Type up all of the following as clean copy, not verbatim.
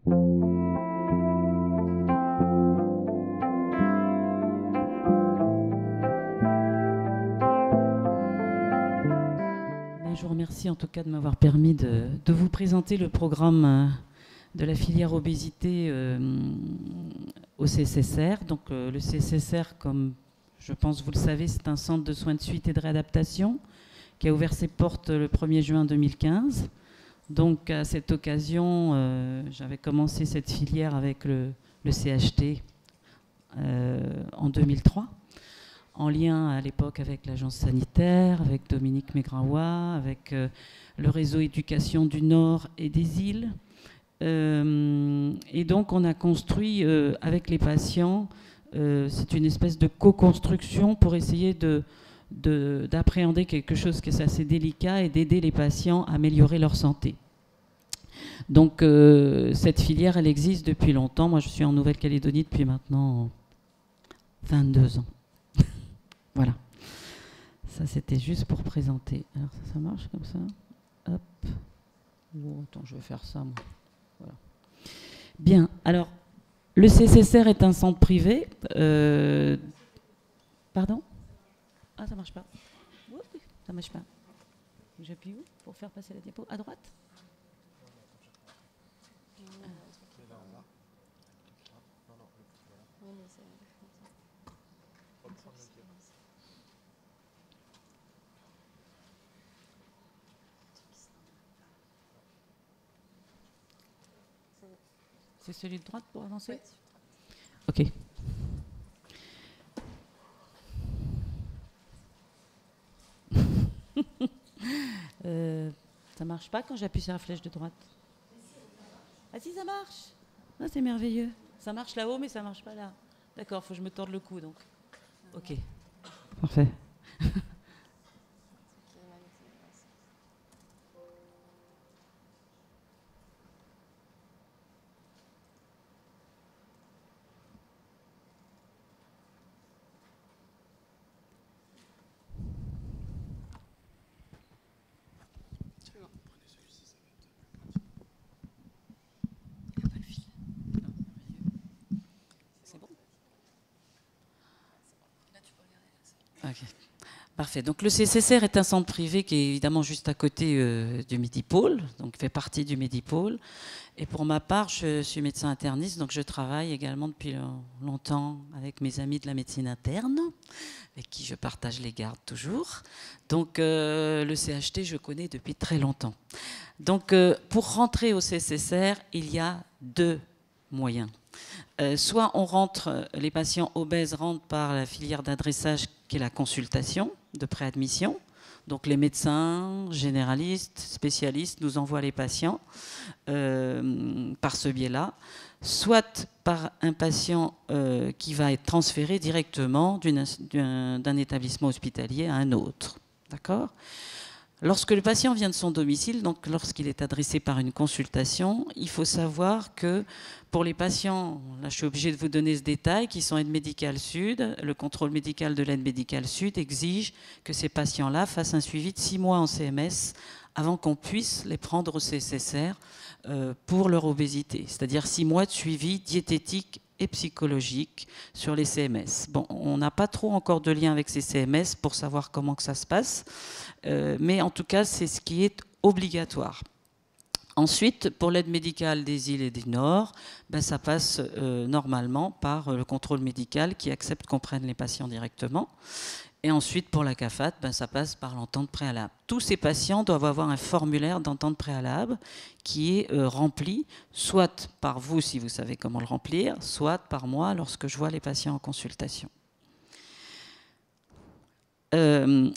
Je vous remercie en tout cas de m'avoir permis de vous présenter le programme de la filière obésité au CSSR. Donc le CSSR, comme je pense vous le savez, c'est un centre de soins de suite et de réadaptation qui a ouvert ses portes le 1er juin 2015. Donc à cette occasion, j'avais commencé cette filière avec le CHT en 2003, en lien à l'époque avec l'agence sanitaire, avec Dominique Megraoua, avec le réseau éducation du Nord et des îles. Et donc on a construit avec les patients, c'est une espèce de co-construction pour essayer d'appréhender quelque chose qui est assez délicat et d'aider les patients à améliorer leur santé. Donc cette filière, elle existe depuis longtemps. Moi, je suis en Nouvelle-Calédonie depuis maintenant 22 ans. Voilà. Ça, c'était juste pour présenter. Alors ça marche comme ça. Hop. Oh, attends, je vais faire ça, moi. Voilà. Bien. Alors, le CSSR est un centre privé. Pardon ? Ah, ça marche pas. Oui, ça marche pas. J'appuie où pour faire passer la diapo ? À droite ? C'est celui de droite pour avancer ? Ok. Ça marche pas quand j'appuie sur la flèche de droite. Ah si, ça marche. Ah, c'est merveilleux. Ça marche là-haut, mais ça marche pas là. D'accord, faut que je me torde le cou donc. Ok. Parfait. Okay. Parfait. Donc le CSSR est un centre privé qui est évidemment juste à côté du Midi-Pôle, donc fait partie du Midi-Pôle. Et pour ma part, je suis médecin interniste, donc je travaille également depuis longtemps avec mes amis de la médecine interne, avec qui je partage les gardes toujours. Donc le CHT, je connais depuis très longtemps. Donc pour rentrer au CSSR, il y a deux moyens. Soit on rentre, les patients obèses rentrent par la filière d'adressage qui est la consultation de préadmission. Donc les médecins, généralistes, spécialistes nous envoient les patients par ce biais-là. Soit par un patient qui va être transféré directement d'un établissement hospitalier à un autre. D'accord ? Lorsque le patient vient de son domicile, donc lorsqu'il est adressé par une consultation, il faut savoir que pour les patients, là je suis obligée de vous donner ce détail, qui sont aide médicale sud, le contrôle médical de l'aide médicale sud exige que ces patients-là fassent un suivi de 6 mois en CMS avant qu'on puisse les prendre au CSSR pour leur obésité, c'est-à-dire 6 mois de suivi diététique et psychologique sur les CMS. Bon, on n'a pas trop encore de lien avec ces CMS pour savoir comment que ça se passe, mais en tout cas, c'est ce qui est obligatoire. Ensuite, pour l'aide médicale des îles et du Nord, ben, ça passe normalement par le contrôle médical qui accepte qu'on prenne les patients directement. Et ensuite, pour la CAFAT, ben, ça passe par l'entente préalable. Tous ces patients doivent avoir un formulaire d'entente préalable qui est rempli, soit par vous si vous savez comment le remplir, soit par moi lorsque je vois les patients en consultation.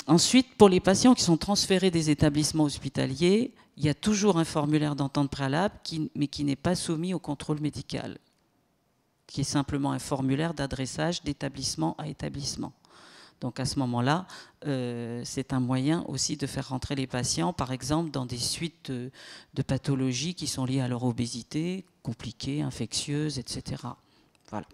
Ensuite, pour les patients qui sont transférés des établissements hospitaliers, il y a toujours un formulaire d'entente préalable, mais qui n'est pas soumis au contrôle médical, qui est simplement un formulaire d'adressage d'établissement à établissement. Donc à ce moment-là, c'est un moyen aussi de faire rentrer les patients, par exemple, dans des suites de pathologies qui sont liées à leur obésité, compliquées, infectieuses, etc. Voilà.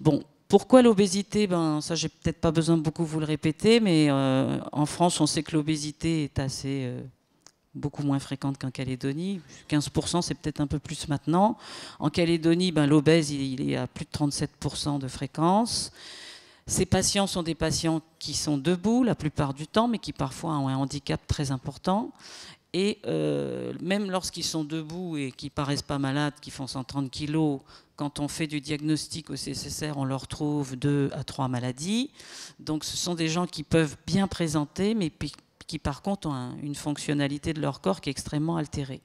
Bon, pourquoi l'obésité ? Ben, ça, j'ai peut-être pas besoin de beaucoup vous le répéter, mais en France, on sait que l'obésité est assez beaucoup moins fréquente qu'en Calédonie. 15%, c'est peut-être un peu plus maintenant. En Calédonie, l'obèse, il est à plus de 37% de fréquence. Ces patients sont des patients qui sont debout la plupart du temps, mais qui parfois ont un handicap très important. Et même lorsqu'ils sont debout et qui paraissent pas malades, qui font 130 kilos, quand on fait du diagnostic au CSSR, on leur trouve 2 à 3 maladies. Donc ce sont des gens qui peuvent bien présenter, mais qui par contre ont une fonctionnalité de leur corps qui est extrêmement altérée.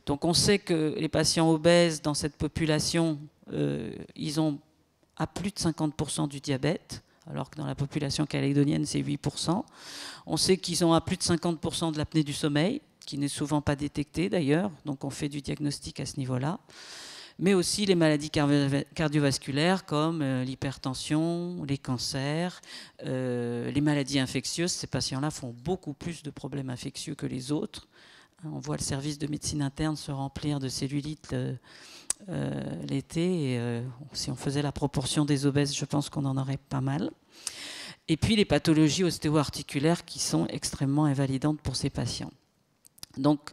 Donc on sait que les patients obèses dans cette population, ils ont à plus de 50% du diabète, alors que dans la population calédonienne, c'est 8%. On sait qu'ils ont à plus de 50% de l'apnée du sommeil, qui n'est souvent pas détectée d'ailleurs, donc on fait du diagnostic à ce niveau-là. Mais aussi les maladies cardiovasculaires comme l'hypertension, les cancers, les maladies infectieuses. Ces patients-là font beaucoup plus de problèmes infectieux que les autres. On voit le service de médecine interne se remplir de cellulite l'été. Et si on faisait la proportion des obèses, je pense qu'on en aurait pas mal. Et puis les pathologies ostéo-articulaires qui sont extrêmement invalidantes pour ces patients. Donc,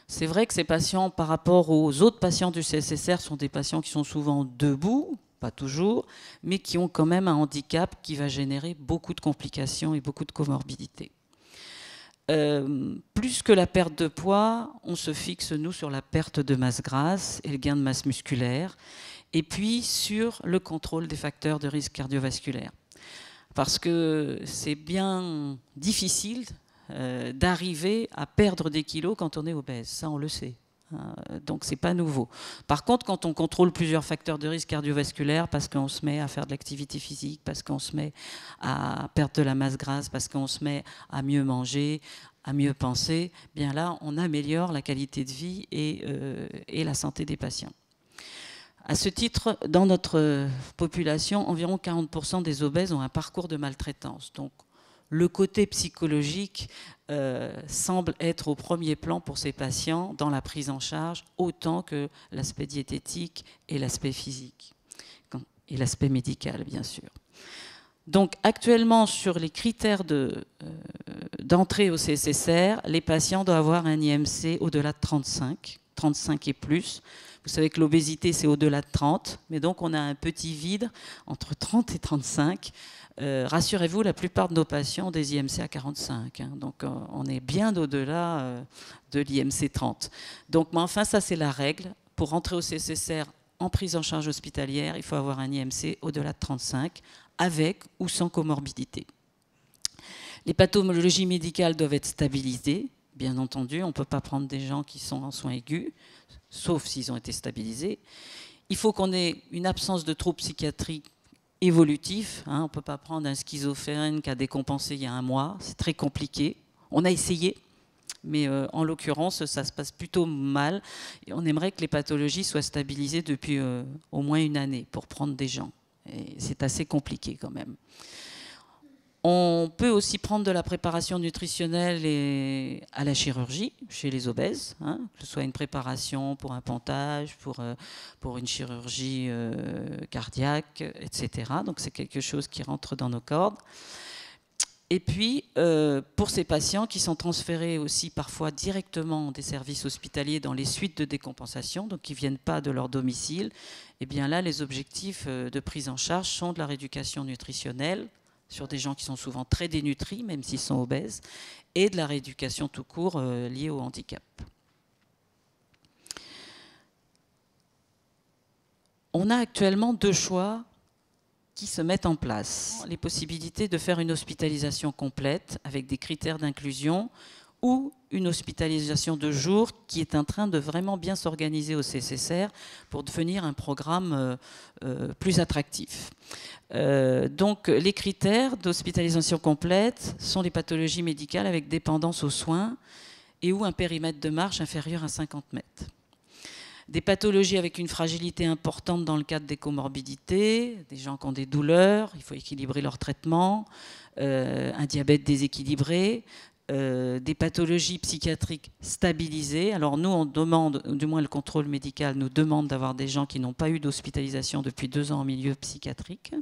c'est vrai que ces patients, par rapport aux autres patients du CSSR, sont des patients qui sont souvent debout, pas toujours, mais qui ont quand même un handicap qui va générer beaucoup de complications et beaucoup de comorbidités. Plus que la perte de poids, on se fixe, nous, sur la perte de masse grasse et le gain de masse musculaire, et puis sur le contrôle des facteurs de risque cardiovasculaire. Parce que c'est bien difficile d'arriver à perdre des kilos quand on est obèse, ça on le sait. Donc c'est pas nouveau. Par contre, quand on contrôle plusieurs facteurs de risque cardiovasculaire, parce qu'on se met à faire de l'activité physique, parce qu'on se met à perdre de la masse grasse, parce qu'on se met à mieux manger, à mieux penser, bien là on améliore la qualité de vie et la santé des patients. À ce titre, dans notre population, environ 40% des obèses ont un parcours de maltraitance. Donc le côté psychologique semble être au premier plan pour ces patients dans la prise en charge, autant que l'aspect diététique et l'aspect physique, et l'aspect médical, bien sûr. Donc actuellement, sur les critères d'entrée au CSSR, les patients doivent avoir un IMC au-delà de 35 et plus. Vous savez que l'obésité, c'est au-delà de 30, mais donc on a un petit vide entre 30 et 35. Rassurez-vous, la plupart de nos patients ont des IMC à 45, hein, donc on est bien au-delà de l'IMC 30. Donc, mais enfin, ça c'est la règle. Pour entrer au CSSR en prise en charge hospitalière, il faut avoir un IMC au-delà de 35, avec ou sans comorbidité. Les pathologies médicales doivent être stabilisées, bien entendu. On ne peut pas prendre des gens qui sont en soins aigus, sauf s'ils ont été stabilisés. Il faut qu'on ait une absence de troubles psychiatriques évolutif, hein, on ne peut pas prendre un schizophrène qui a décompensé il y a un mois, c'est très compliqué. On a essayé, mais en l'occurrence, ça se passe plutôt mal. Et on aimerait que les pathologies soient stabilisées depuis au moins une année pour prendre des gens. Et c'est assez compliqué quand même. On peut aussi prendre de la préparation nutritionnelle à la chirurgie chez les obèses, hein, que ce soit une préparation pour un pontage, pour une chirurgie cardiaque, etc. Donc c'est quelque chose qui rentre dans nos cordes. Et puis, pour ces patients qui sont transférés aussi parfois directement des services hospitaliers dans les suites de décompensation, donc qui ne viennent pas de leur domicile, eh bien là, les objectifs de prise en charge sont de la rééducation nutritionnelle, sur des gens qui sont souvent très dénutris, même s'ils sont obèses, et de la rééducation tout court liée au handicap. On a actuellement deux choix qui se mettent en place. Les possibilités de faire une hospitalisation complète avec des critères d'inclusion ou une hospitalisation de jour qui est en train de vraiment bien s'organiser au CSSR pour devenir un programme plus attractif. Donc les critères d'hospitalisation complète sont les pathologies médicales avec dépendance aux soins et ou un périmètre de marche inférieur à 50 mètres. Des pathologies avec une fragilité importante dans le cadre des comorbidités, des gens qui ont des douleurs, il faut équilibrer leur traitement, un diabète déséquilibré, des pathologies psychiatriques stabilisées. Alors nous, on demande, du moins le contrôle médical nous demande d'avoir des gens qui n'ont pas eu d'hospitalisation depuis 2 ans en milieu psychiatrique.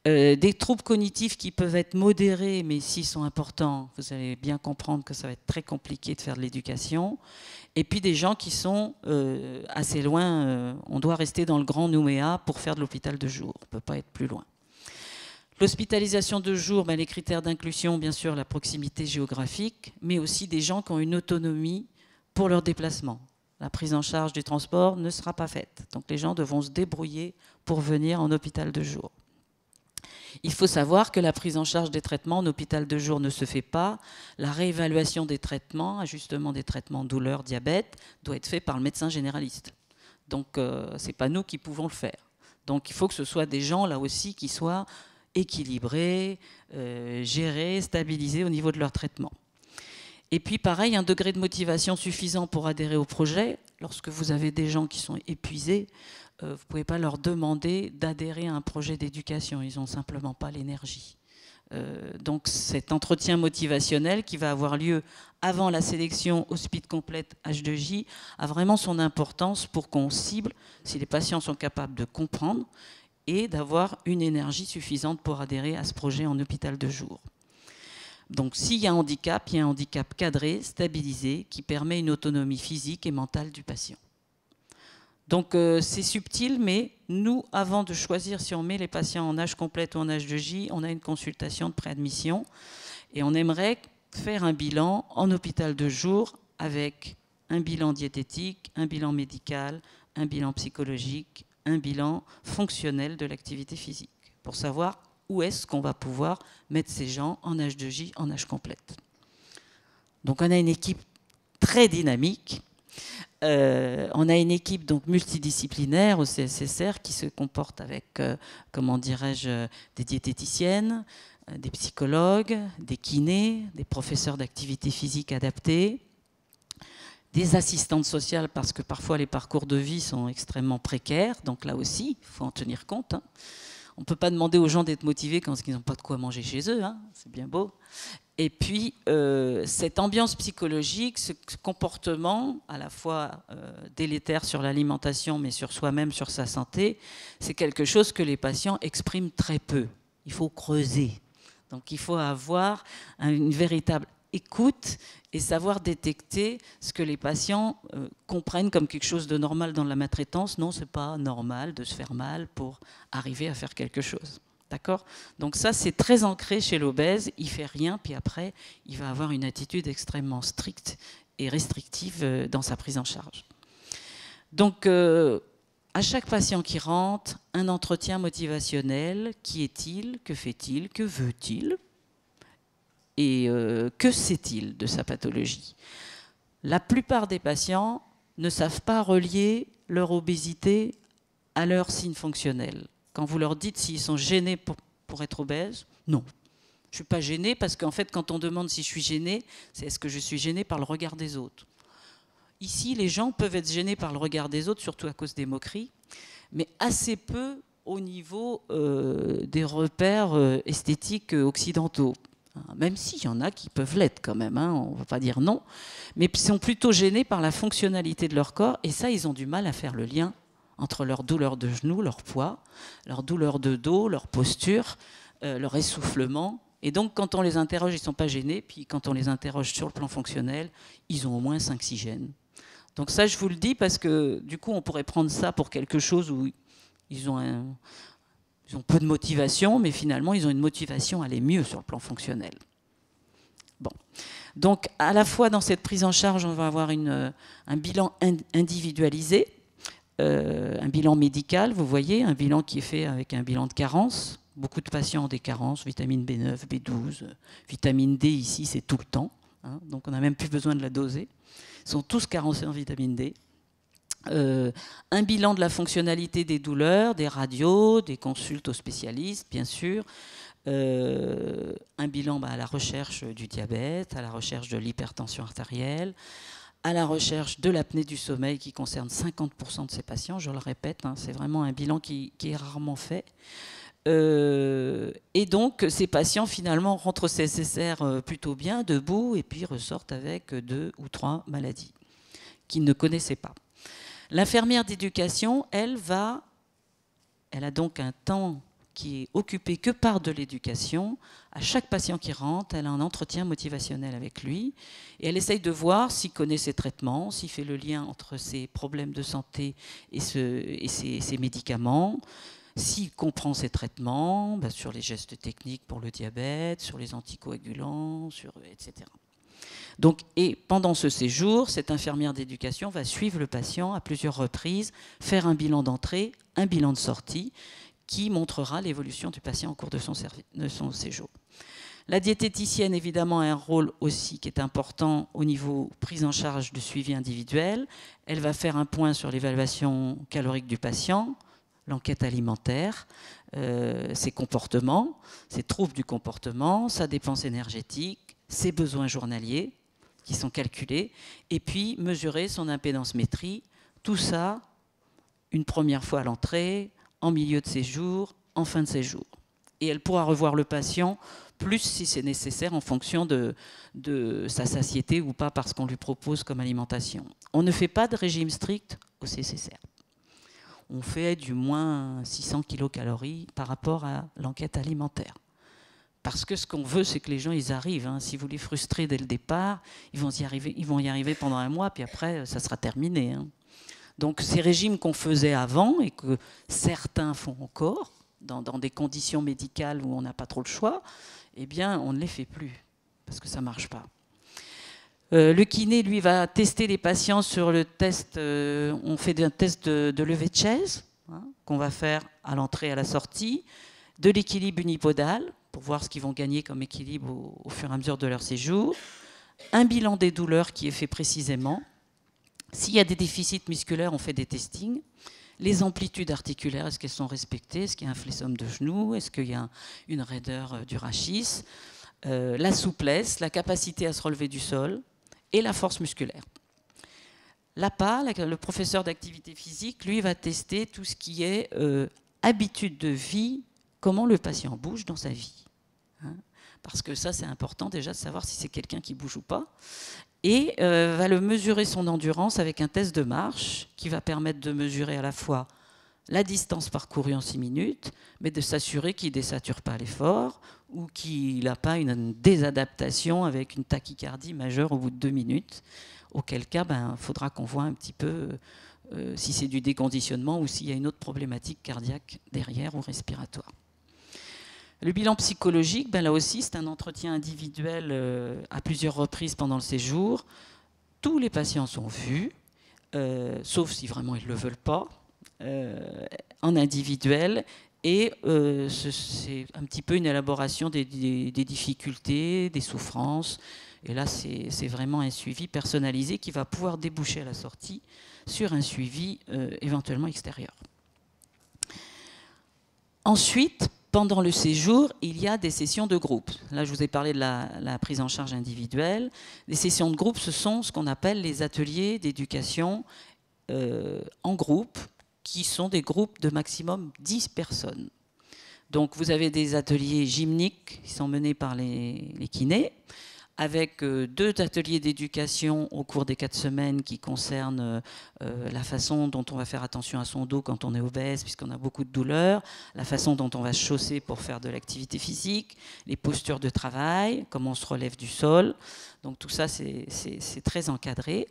Des troubles cognitifs qui peuvent être modérés, mais s'ils sont importants, vous allez bien comprendre que ça va être très compliqué de faire de l'éducation. Et puis des gens qui sont assez loin, on doit rester dans le Grand Nouméa pour faire de l'hôpital de jour, on ne peut pas être plus loin. L'hospitalisation de jour, ben, les critères d'inclusion, bien sûr, la proximité géographique, mais aussi des gens qui ont une autonomie pour leur déplacement. La prise en charge du transport ne sera pas faite. Donc les gens devront se débrouiller pour venir en hôpital de jour. Il faut savoir que la prise en charge des traitements en hôpital de jour ne se fait pas. La réévaluation des traitements, ajustement des traitements douleur, diabète, doit être fait par le médecin généraliste. Donc ce n'est pas nous qui pouvons le faire. Donc il faut que ce soit des gens là aussi qui soient équilibrés, gérés, stabilisés au niveau de leur traitement. Et puis pareil, un degré de motivation suffisant pour adhérer au projet. Lorsque vous avez des gens qui sont épuisés, vous ne pouvez pas leur demander d'adhérer à un projet d'éducation. Ils n'ont simplement pas l'énergie. Donc cet entretien motivationnel qui va avoir lieu avant la sélection Hospice complète H2J a vraiment son importance pour qu'on cible si les patients sont capables de comprendre et d'avoir une énergie suffisante pour adhérer à ce projet en hôpital de jour. Donc s'il y a un handicap, il y a un handicap cadré, stabilisé, qui permet une autonomie physique et mentale du patient. Donc c'est subtil, mais nous, avant de choisir si on met les patients en H complète ou en H2J, on a une consultation de préadmission et on aimerait faire un bilan en hôpital de jour avec un bilan diététique, un bilan médical, un bilan psychologique, un bilan fonctionnel de l'activité physique pour savoir où est-ce qu'on va pouvoir mettre ces gens en H2J, en H complète. Donc on a une équipe très dynamique. On a une équipe donc multidisciplinaire au CSSR qui se comporte avec, comment dirais-je, des diététiciennes, des psychologues, des kinés, des professeurs d'activité physique adaptée, des assistantes sociales parce que parfois les parcours de vie sont extrêmement précaires, donc là aussi, il faut en tenir compte. Hein. On ne peut pas demander aux gens d'être motivés quand ils n'ont pas de quoi manger chez eux, hein, c'est bien beau. Et puis, cette ambiance psychologique, ce comportement à la fois délétère sur l'alimentation, mais sur soi-même, sur sa santé, c'est quelque chose que les patients expriment très peu. Il faut creuser. Donc, il faut avoir une véritable écoute et savoir détecter ce que les patients comprennent comme quelque chose de normal dans la maltraitance. Non, ce n'est pas normal de se faire mal pour arriver à faire quelque chose. D'accord ? Donc ça, c'est très ancré chez l'obèse. Il ne fait rien, puis après, il va avoir une attitude extrêmement stricte et restrictive dans sa prise en charge. Donc, à chaque patient qui rentre, un entretien motivationnel. Qui est-il ? Que fait-il ? Que veut-il ? Et que sait-il de sa pathologie ? La plupart des patients ne savent pas relier leur obésité à leurs signes fonctionnels. Quand vous leur dites s'ils sont gênés pour être obèses, non. Je ne suis pas gênée parce qu'en fait, quand on demande si je suis gênée, c'est est-ce que je suis gênée par le regard des autres. Ici, les gens peuvent être gênés par le regard des autres, surtout à cause des moqueries, mais assez peu au niveau des repères esthétiques occidentaux. Même s'il y en a qui peuvent l'être quand même, hein, on ne va pas dire non, mais ils sont plutôt gênés par la fonctionnalité de leur corps, et ça, ils ont du mal à faire le lien entre leur douleur de genoux, leur poids, leur douleur de dos, leur posture, leur essoufflement. Et donc, quand on les interroge, ils ne sont pas gênés. Puis, quand on les interroge sur le plan fonctionnel, ils ont au moins 5-6 gènes. Donc ça, je vous le dis parce que, du coup, on pourrait prendre ça pour quelque chose où ils ont peu de motivation, mais finalement, ils ont une motivation à aller mieux sur le plan fonctionnel. Bon. Donc, à la fois, dans cette prise en charge, on va avoir un bilan individualisé, un bilan médical, vous voyez, un bilan qui est fait avec un bilan de carence. Beaucoup de patients ont des carences, vitamine B9, B12, vitamine D ici, c'est tout le temps. Hein, donc on n'a même plus besoin de la doser. Ils sont tous carencés en vitamine D. Un bilan de la fonctionnalité des douleurs, des radios, des consultes aux spécialistes, bien sûr. Un bilan à la recherche du diabète, à la recherche de l'hypertension artérielle, à la recherche de l'apnée du sommeil qui concerne 50% de ces patients, je le répète, hein, c'est vraiment un bilan qui est rarement fait. Et donc, ces patients, finalement, rentrent au CSSR plutôt bien, debout, et puis ressortent avec 2 ou 3 maladies qu'ils ne connaissaient pas. L'infirmière d'éducation, elle a donc un temps qui est occupée que par de l'éducation. À chaque patient qui rentre, elle a un entretien motivationnel avec lui et elle essaye de voir s'il connaît ses traitements, s'il fait le lien entre ses problèmes de santé et ses médicaments, s'il comprend ses traitements, sur les gestes techniques pour le diabète, sur les anticoagulants, etc. Donc, et pendant ce séjour, cette infirmière d'éducation va suivre le patient à plusieurs reprises, faire un bilan d'entrée, un bilan de sortie, qui montrera l'évolution du patient au cours de son séjour. La diététicienne, évidemment, a un rôle aussi qui est important au niveau prise en charge du suivi individuel. Elle va faire un point sur l'évaluation calorique du patient, l'enquête alimentaire, ses comportements, ses troubles du comportement, sa dépense énergétique, ses besoins journaliers qui sont calculés, et puis mesurer son impédance-métrie. Tout ça, une première fois à l'entrée, en milieu de séjour, en fin de séjour. Et elle pourra revoir le patient plus si c'est nécessaire en fonction de sa satiété ou pas par ce qu'on lui propose comme alimentation. On ne fait pas de régime strict au CCCR. On fait du moins 600 kilocalories par rapport à l'enquête alimentaire. Parce que ce qu'on veut, c'est que les gens, ils arrivent. Hein. Si vous les frustrez dès le départ, ils vont y arriver pendant un mois, puis après, ça sera terminé. Hein. Donc ces régimes qu'on faisait avant et que certains font encore, dans des conditions médicales où on n'a pas trop le choix, eh bien, on ne les fait plus, parce que ça ne marche pas. Le kiné, lui, va tester les patients sur le test, on fait un test de levée de chaise, hein, qu'on va faire à l'entrée et à la sortie, de l'équilibre unipodal, pour voir ce qu'ils vont gagner comme équilibre au fur et à mesure de leur séjour, un bilan des douleurs qui est fait précisément. S'il y a des déficits musculaires, on fait des testings. Les amplitudes articulaires, est-ce qu'elles sont respectées? Est-ce qu'il y a un flexum de genou? Est-ce qu'il y a une raideur du rachis? La souplesse, la capacité à se relever du sol et la force musculaire. L'APA, le professeur d'activité physique, lui, va tester tout ce qui est habitude de vie, comment le patient bouge dans sa vie. Hein, parce que ça, c'est important déjà de savoir si c'est quelqu'un qui bouge ou pas. Et va le mesurer son endurance avec un test de marche qui va permettre de mesurer à la fois la distance parcourue en 6 minutes, mais de s'assurer qu'il ne désature pas l'effort ou qu'il n'a pas une désadaptation avec une tachycardie majeure au bout de 2 minutes, auquel cas il faudra qu'on voit un petit peu si c'est du déconditionnement ou s'il y a une autre problématique cardiaque derrière ou respiratoire. Le bilan psychologique, là aussi, c'est un entretien individuel à plusieurs reprises pendant le séjour. Tous les patients sont vus, sauf si vraiment ils ne le veulent pas, en individuel. Et c'est un petit peu une élaboration des difficultés, des souffrances. Et là, c'est vraiment un suivi personnalisé qui va pouvoir déboucher à la sortie sur un suivi éventuellement extérieur. Ensuite, pendant le séjour, il y a des sessions de groupe. Là, je vous ai parlé de la prise en charge individuelle. Les sessions de groupe, ce sont ce qu'on appelle les ateliers d'éducation en groupe, qui sont des groupes de maximum 10 personnes. Donc, vous avez des ateliers gymniques qui sont menés par les kinés, avec 2 ateliers d'éducation au cours des 4 semaines qui concernent la façon dont on va faire attention à son dos quand on est obèse, puisqu'on a beaucoup de douleurs, la façon dont on va se chausser pour faire de l'activité physique, les postures de travail, comment on se relève du sol. Donc tout ça, c'est très encadré.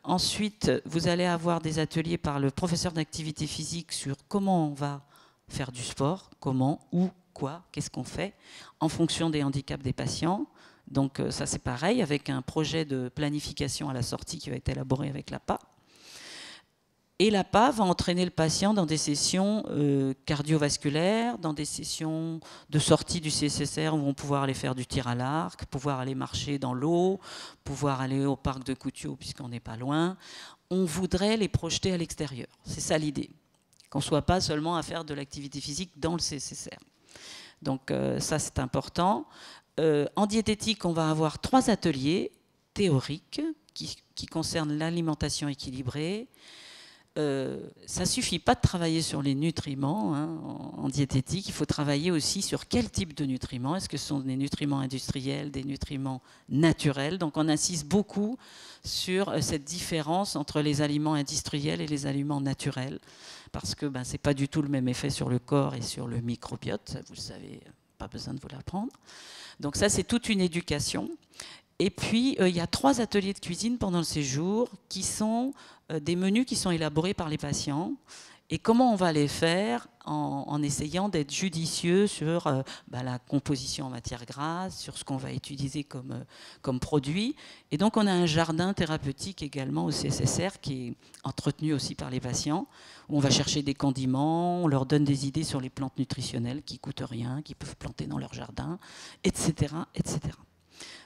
Ensuite, vous allez avoir des ateliers par le professeur d'activité physique sur comment on va faire du sport, comment, où, quoi, qu'est-ce qu'on fait, en fonction des handicaps des patients. Donc ça, c'est pareil, avec un projet de planification à la sortie qui va être élaboré avec l'APA. Et l'APA va entraîner le patient dans des sessions cardiovasculaires, dans des sessions de sortie du CCCR où on va pouvoir aller faire du tir à l'arc, pouvoir aller marcher dans l'eau, pouvoir aller au parc de Coutiot puisqu'on n'est pas loin. On voudrait les projeter à l'extérieur. C'est ça l'idée. Qu'on ne soit pas seulement à faire de l'activité physique dans le CCCR. Donc ça, c'est important. En diététique, on va avoir 3 ateliers théoriques qui concernent l'alimentation équilibrée, ça ne suffit pas de travailler sur les nutriments hein, en diététique, il faut travailler aussi sur quel type de nutriments. Est-ce que ce sont des nutriments industriels, des nutriments naturels? Donc on insiste beaucoup sur cette différence entre les aliments industriels et les aliments naturels, parce que ce n'est pas du tout le même effet sur le corps et sur le microbiote, ça, vous le savez, pas besoin de vous l'apprendre. Donc ça, c'est toute une éducation. Et puis, il y a 3 ateliers de cuisine pendant le séjour qui sont des menus qui sont élaborés par les patients. Et comment on va les faire en essayant d'être judicieux sur la composition en matière grasse, sur ce qu'on va utiliser comme produit. Et donc, on a un jardin thérapeutique également au CSSR qui est entretenu aussi par les patients, où on va chercher des condiments, on leur donne des idées sur les plantes nutritionnelles qui ne coûtent rien, qu'ils peuvent planter dans leur jardin, etc., etc.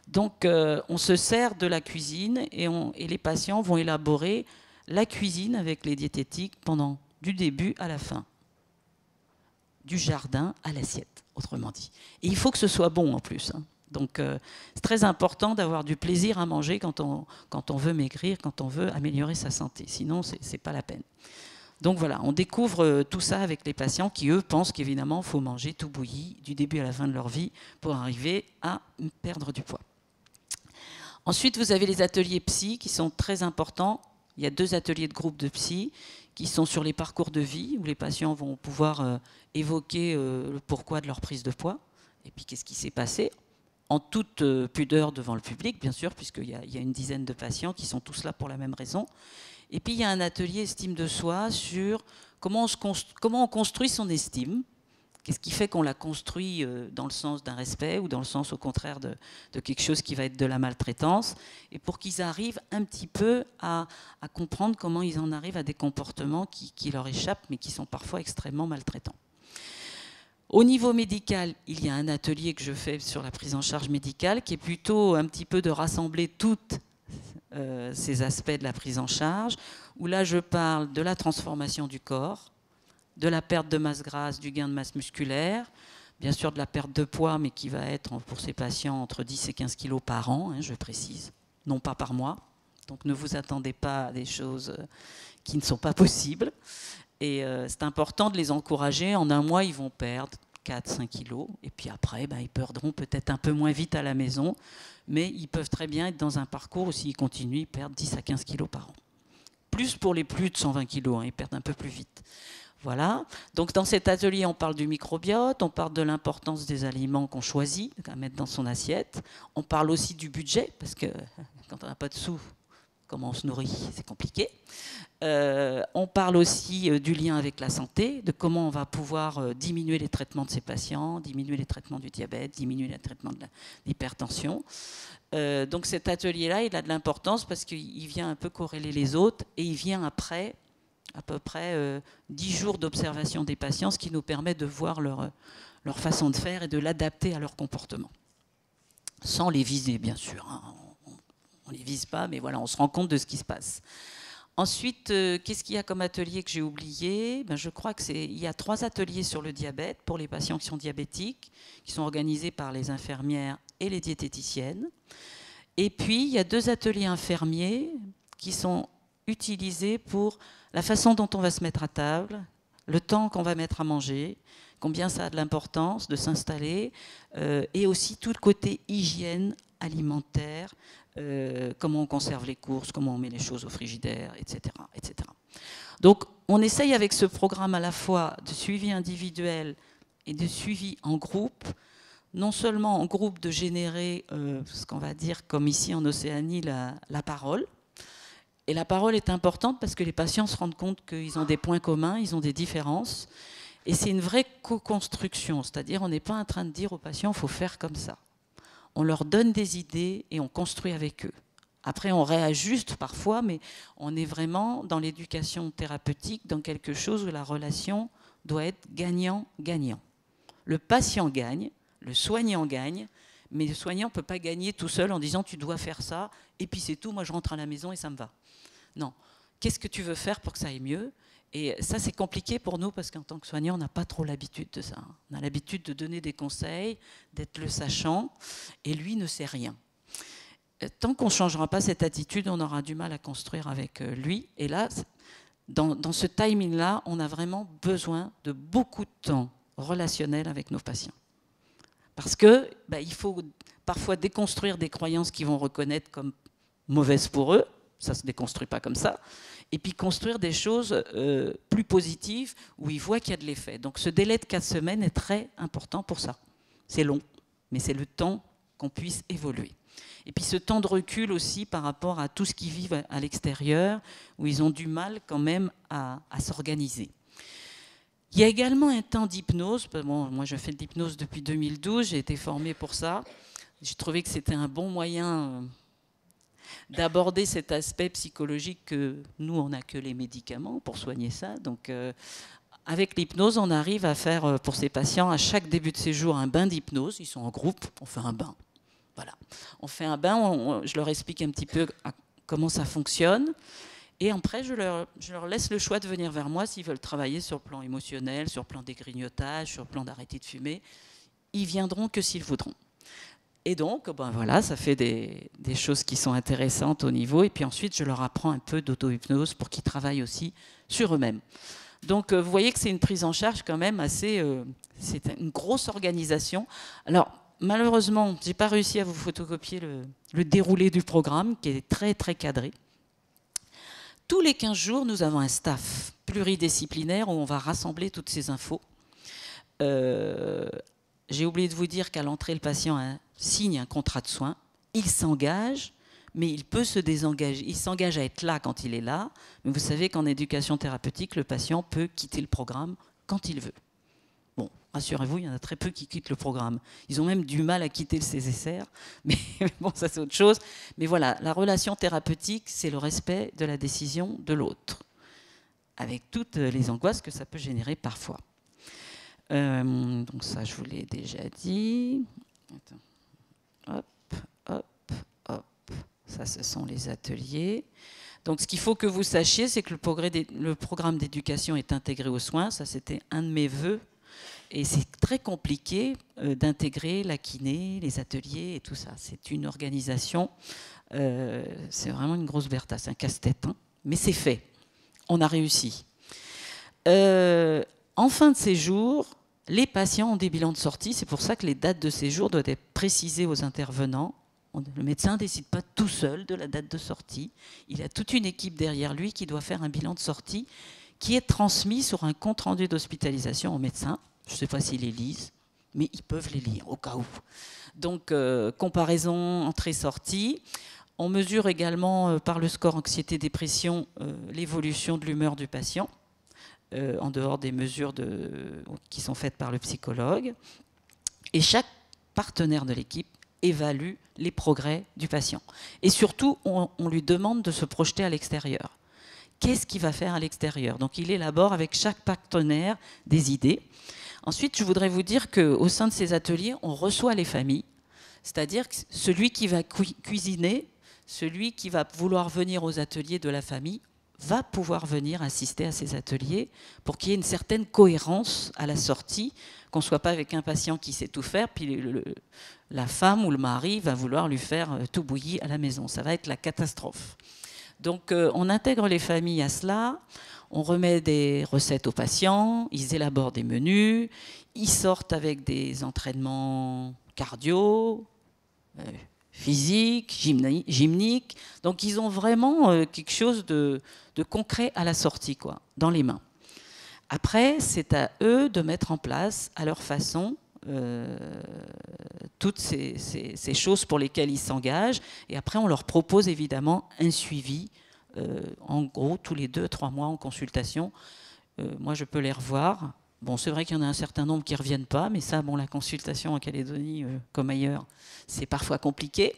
Donc, on se sert de la cuisine et les patients vont élaborer la cuisine avec les diététiques pendant du début à la fin, du jardin à l'assiette, autrement dit. Et il faut que ce soit bon en plus. Hein. Donc, c'est très important d'avoir du plaisir à manger quand on veut maigrir, quand on veut améliorer sa santé. Sinon, ce n'est pas la peine. Donc voilà, on découvre tout ça avec les patients qui, eux, pensent qu'évidemment, il faut manger tout bouilli du début à la fin de leur vie pour arriver à perdre du poids. Ensuite, vous avez les ateliers psy qui sont très importants. Il y a 2 ateliers de groupe de psy qui sont sur les parcours de vie, où les patients vont pouvoir évoquer le pourquoi de leur prise de poids, et puis qu'est-ce qui s'est passé, en toute pudeur devant le public, bien sûr, puisqu'il y a une dizaine de patients qui sont tous là pour la même raison. Et puis il y a un atelier estime de soi sur comment on construit son estime. Qu'est-ce qui fait qu'on la construit dans le sens d'un respect ou dans le sens au contraire de quelque chose qui va être de la maltraitance, et pour qu'ils arrivent un petit peu à comprendre comment ils en arrivent à des comportements qui leur échappent mais qui sont parfois extrêmement maltraitants. Au niveau médical, il y a un atelier que je fais sur la prise en charge médicale qui est plutôt un petit peu de rassembler toutes ces aspects de la prise en charge, où là je parle de la transformation du corps, de la perte de masse grasse, du gain de masse musculaire, bien sûr de la perte de poids, mais qui va être pour ces patients entre 10 et 15 kilos par an, hein, je précise, non pas par mois. Donc ne vous attendez pas à des choses qui ne sont pas possibles. Et c'est important de les encourager. En un mois, ils vont perdre 4-5 kilos. Et puis après, ils perdront peut-être un peu moins vite à la maison, mais ils peuvent très bien être dans un parcours où s'ils continuent, ils perdent 10 à 15 kilos par an. Plus pour les plus de 120 kilos, hein, ils perdent un peu plus vite. Voilà. Donc dans cet atelier, on parle du microbiote, on parle de l'importance des aliments qu'on choisit à mettre dans son assiette. On parle aussi du budget, parce que quand on n'a pas de sous, comment on se nourrit, c'est compliqué. On parle aussi du lien avec la santé, de comment on va pouvoir diminuer les traitements de ces patients, diminuer les traitements du diabète, diminuer les traitements de l'hypertension. Donc cet atelier-là, il a de l'importance parce qu'il vient un peu corréler les autres et il vient après à peu près 10 jours d'observation des patients, ce qui nous permet de voir leur façon de faire et de l'adapter à leur comportement. Sans les viser, bien sûr. Hein. On ne les vise pas, mais voilà, on se rend compte de ce qui se passe. Ensuite, qu'est-ce qu'il y a comme atelier que j'ai oublié? Je crois qu'il y a 3 ateliers sur le diabète pour les patients qui sont diabétiques, qui sont organisés par les infirmières et les diététiciennes. Et puis, il y a 2 ateliers infirmiers qui sont utilisés pour la façon dont on va se mettre à table, le temps qu'on va mettre à manger, combien ça a de l'importance de s'installer, et aussi tout le côté hygiène alimentaire, comment on conserve les courses, comment on met les choses au frigidaire, etc., etc. Donc on essaye avec ce programme à la fois de suivi individuel et de suivi en groupe, non seulement en groupe de générer ce qu'on va dire comme ici en Océanie la parole. Et la parole est importante parce que les patients se rendent compte qu'ils ont des points communs, ils ont des différences. Et c'est une vraie co-construction, c'est-à-dire on n'est pas en train de dire aux patients il faut faire comme ça. On leur donne des idées et on construit avec eux. Après, on réajuste parfois, mais on est vraiment dans l'éducation thérapeutique, dans quelque chose où la relation doit être gagnant-gagnant. Le patient gagne, le soignant gagne, mais le soignant ne peut pas gagner tout seul en disant tu dois faire ça, et puis c'est tout, moi je rentre à la maison et ça me va. Non. Qu'est-ce que tu veux faire pour que ça aille mieux? Et ça, c'est compliqué pour nous parce qu'en tant que soignant, on n'a pas trop l'habitude de ça. On a l'habitude de donner des conseils, d'être le sachant, et lui ne sait rien. Tant qu'on ne changera pas cette attitude, on aura du mal à construire avec lui. Et là, dans ce timing-là, on a vraiment besoin de beaucoup de temps relationnel avec nos patients. Parce que il faut parfois déconstruire des croyances qu'ils vont reconnaître comme mauvaises pour eux, ça ne se déconstruit pas comme ça, et puis construire des choses plus positives où ils voient qu'il y a de l'effet. Donc ce délai de 4 semaines est très important pour ça. C'est long, mais c'est le temps qu'on puisse évoluer. Et puis ce temps de recul aussi par rapport à tout ce qu'ils vivent à l'extérieur, où ils ont du mal quand même à s'organiser. Il y a également un temps d'hypnose. Bon, moi, je fais de l'hypnose depuis 2012, j'ai été formée pour ça. J'ai trouvé que c'était un bon moyen d'aborder cet aspect psychologique que nous, on n'a que les médicaments pour soigner ça. Donc, avec l'hypnose, on arrive à faire pour ces patients, à chaque début de séjour, un bain d'hypnose. Ils sont en groupe, on fait un bain. Voilà. On fait un bain, je leur explique un petit peu comment ça fonctionne. Et après, je leur laisse le choix de venir vers moi s'ils veulent travailler sur le plan émotionnel, sur le plan des grignotages, sur le plan d'arrêter de fumer. Ils viendront que s'ils voudront. Et donc, voilà, ça fait des choses qui sont intéressantes au niveau. Et puis ensuite, je leur apprends un peu d'auto-hypnose pour qu'ils travaillent aussi sur eux-mêmes. Donc, vous voyez que c'est une prise en charge quand même assez... c'est une grosse organisation. Alors, malheureusement, je n'ai pas réussi à vous photocopier le déroulé du programme, qui est très, très cadré. Tous les 15 jours, nous avons un staff pluridisciplinaire où on va rassembler toutes ces infos. J'ai oublié de vous dire qu'à l'entrée, le patient signe un contrat de soins. Il s'engage, mais il peut se désengager. Il s'engage à être là quand il est là. Mais vous savez qu'en éducation thérapeutique, le patient peut quitter le programme quand il veut. Bon, rassurez-vous, il y en a très peu qui quittent le programme. Ils ont même du mal à quitter le CSR, mais bon, ça c'est autre chose. Mais voilà, la relation thérapeutique, c'est le respect de la décision de l'autre, avec toutes les angoisses que ça peut générer parfois. Donc ça, je vous l'ai déjà dit. Attends. Hop, hop, hop. Ça, ce sont les ateliers. Donc, ce qu'il faut que vous sachiez, c'est que le programme d'éducation est intégré aux soins. Ça, c'était un de mes vœux. Et c'est très compliqué d'intégrer la kiné, les ateliers et tout ça. C'est une organisation, c'est vraiment une grosse berta, c'est un casse-tête. Hein, mais c'est fait. On a réussi. En fin de séjour, les patients ont des bilans de sortie. C'est pour ça que les dates de séjour doivent être précisées aux intervenants. Le médecin ne décide pas tout seul de la date de sortie. Il a toute une équipe derrière lui qui doit faire un bilan de sortie qui est transmis sur un compte-rendu d'hospitalisation au médecin. Je ne sais pas s'ils les lisent, mais ils peuvent les lire au cas où. Donc, comparaison entrée-sortie. On mesure également par le score anxiété-dépression l'évolution de l'humeur du patient, en dehors des mesures qui sont faites par le psychologue. Et chaque partenaire de l'équipe évalue les progrès du patient. Et surtout, on lui demande de se projeter à l'extérieur. Qu'est-ce qu'il va faire à l'extérieur? Donc, il élabore avec chaque partenaire des idées. Ensuite, je voudrais vous dire qu'au sein de ces ateliers, on reçoit les familles, c'est-à-dire que celui qui va cuisiner, celui qui va vouloir venir aux ateliers de la famille, va pouvoir venir assister à ces ateliers pour qu'il y ait une certaine cohérence à la sortie, qu'on ne soit pas avec un patient qui sait tout faire, puis la femme ou le mari va vouloir lui faire tout bouilli à la maison. Ça va être la catastrophe. Donc, on intègre les familles à cela. On remet des recettes aux patients, ils élaborent des menus, ils sortent avec des entraînements cardio, physiques, gymniques. Donc ils ont vraiment quelque chose de concret à la sortie, quoi, dans les mains. Après, c'est à eux de mettre en place, à leur façon, toutes ces choses pour lesquelles ils s'engagent. Et après, on leur propose évidemment un suivi. En gros, tous les 2-3 mois en consultation. Moi, je peux les revoir. Bon, c'est vrai qu'il y en a un certain nombre qui ne reviennent pas, mais ça, bon, la consultation en Calédonie, comme ailleurs, c'est parfois compliqué.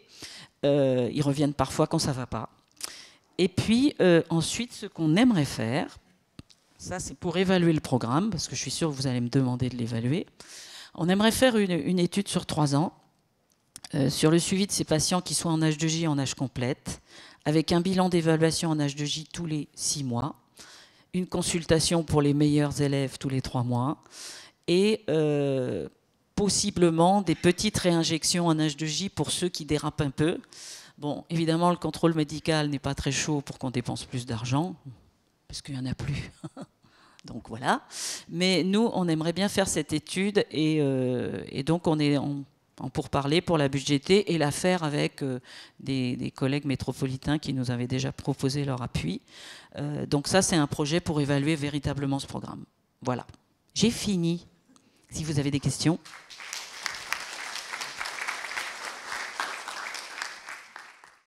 Ils reviennent parfois quand ça ne va pas. Et puis, ensuite, ce qu'on aimerait faire, ça, c'est pour évaluer le programme, parce que je suis sûre que vous allez me demander de l'évaluer. On aimerait faire une étude sur 3 ans, sur le suivi de ces patients qui sont en H2J en âge complète, avec un bilan d'évaluation en H2J tous les 6 mois, une consultation pour les meilleurs élèves tous les 3 mois, et possiblement des petites réinjections en H2J pour ceux qui dérapent un peu. Bon, évidemment, le contrôle médical n'est pas très chaud pour qu'on dépense plus d'argent. parce qu'il n'y en a plus. Donc voilà. Mais nous, on aimerait bien faire cette étude et donc on est en pourparlers pour la budgéter et la faire avec des collègues métropolitains qui nous avaient déjà proposé leur appui. Donc ça, c'est un projet pour évaluer véritablement ce programme. Voilà. J'ai fini. Si vous avez des questions.